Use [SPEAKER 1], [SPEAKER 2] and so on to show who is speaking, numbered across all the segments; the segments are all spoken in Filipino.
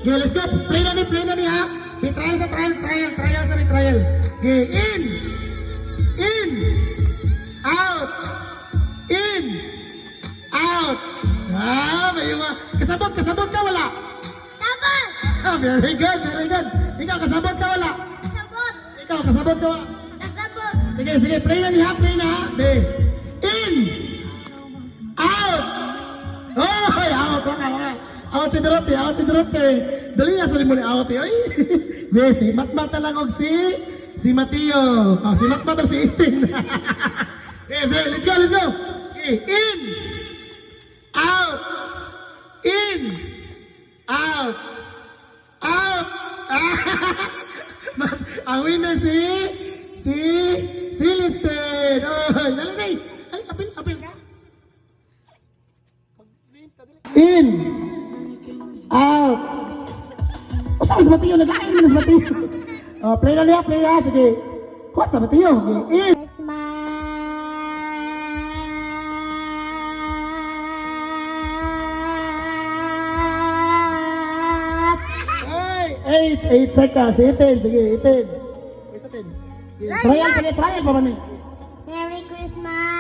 [SPEAKER 1] Okay, let's go. Play na ni ha. May trial sa trial sa may trial. Okay, in. Out. In. Out. May mga. Kasabot ka, wala.
[SPEAKER 2] Sabot!
[SPEAKER 1] Very good. Ikaw, kasabot ka, wala.
[SPEAKER 2] Sabot!
[SPEAKER 1] Ikaw, kasabot ka, wala.
[SPEAKER 2] Nasabot!
[SPEAKER 1] Sige, play na ni ha. Okay. In. Out. Out. Out si Dorote. Dali na sa rin mo ni out. Oy. Si Matmat lang og si Mateo. Si Matmat si Itin. Okay, let's go. Okay, in. Out. In. Out. Ang winner si Listed. Dali na. Ay, apil ka. In. Out. Saan sa Mateo? Nag-ain na sa Mateo. Play na liya. Sige. What sa Mateo? Okay. In. Hey, 8 seconds. 18. Sige, 18. Trial pa man eh.
[SPEAKER 2] Merry Christmas!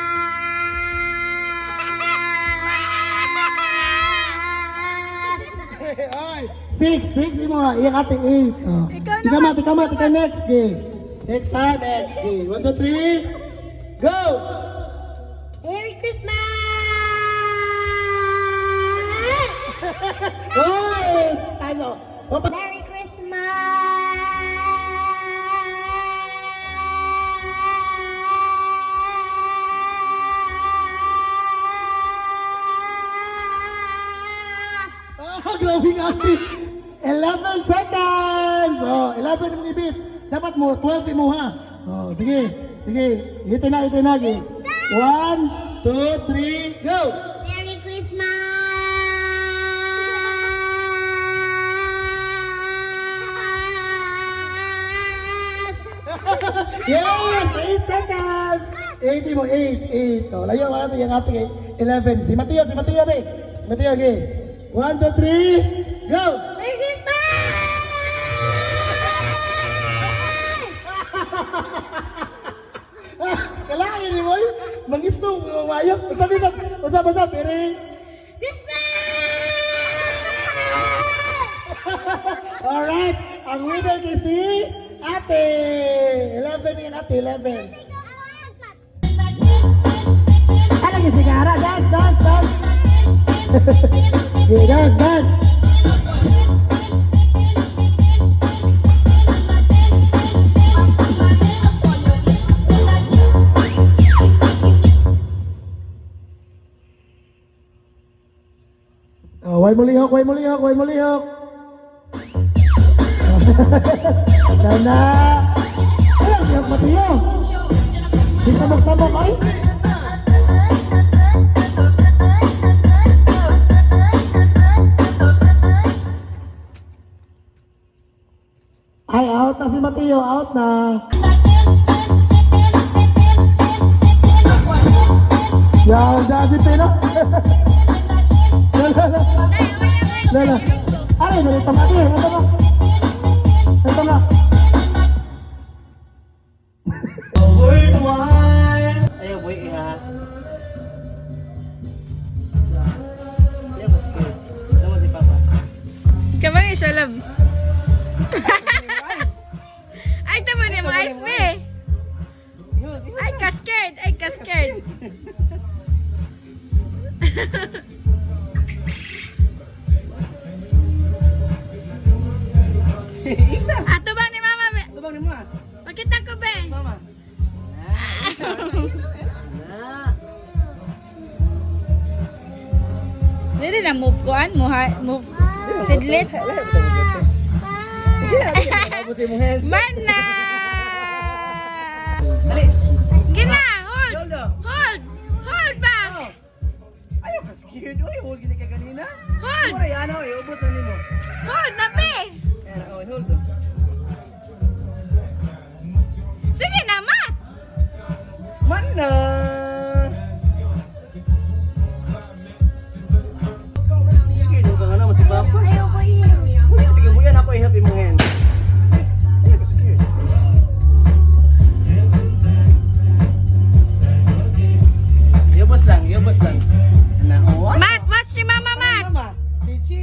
[SPEAKER 1] 6 mo. Iyak ate 8. Ikaw next. Okay. Next. Okay. 1, 2, 3. Go!
[SPEAKER 2] Merry Christmas!
[SPEAKER 1] Time.
[SPEAKER 2] Merry Christmas!
[SPEAKER 1] Grabe nga. 11 seconds! 11 yung ibit. Dapat mo, 12 mo ha. Sige. Ito na. 1, 2, 3, go!
[SPEAKER 2] Merry Christmas!
[SPEAKER 1] Yes! 8 seconds! 80 mo, 8. Layo mo natin yung ating 11. Si Mateo, be. Mateo, okay. 1, 2, 3, go!
[SPEAKER 2] Merry Christmas!
[SPEAKER 1] Kailangan yun, boy. Mag-isong, mamayok. Basta, pere. Alright, ang winner ni si Ate. 11 yan, Ate, 11. Lagi sigara, dance. Okay, dance. Way mo lihok. Sana. Ayun, lihok Mateo. Di sabok-sabok, ay. Ay, out na si Mateo, out na. Yaw, si Pino. Lala. Ay, ito na. Worldwide. Ayaw, boy, iha. Ayaw, si Papa.
[SPEAKER 3] Kamay siya, love. Ay, tama niya mga ice me. Ay, ka-scared.
[SPEAKER 1] Isa.
[SPEAKER 3] Ato bang ni mama, be?
[SPEAKER 1] Tubang ni mo ah.
[SPEAKER 3] Pakita ko, be.
[SPEAKER 1] Mama.
[SPEAKER 3] Dili na move koan, move sidlit. Mana?
[SPEAKER 1] Dali.
[SPEAKER 3] Gina, hold ba?
[SPEAKER 1] Ayaw ka scared. Hold gini ka kanina.
[SPEAKER 3] Hold.
[SPEAKER 1] Mura yan, ubos na nimo.
[SPEAKER 3] Hold na, be.
[SPEAKER 1] Hold.
[SPEAKER 3] Sige na, mat.
[SPEAKER 1] Man na. Scared ka nga naman si Papa.
[SPEAKER 2] Ayaw ko yun.
[SPEAKER 4] Iubos lang. Ano? Oh,
[SPEAKER 3] Mat, watch si Mama, Mat.
[SPEAKER 4] Mama. Chichi.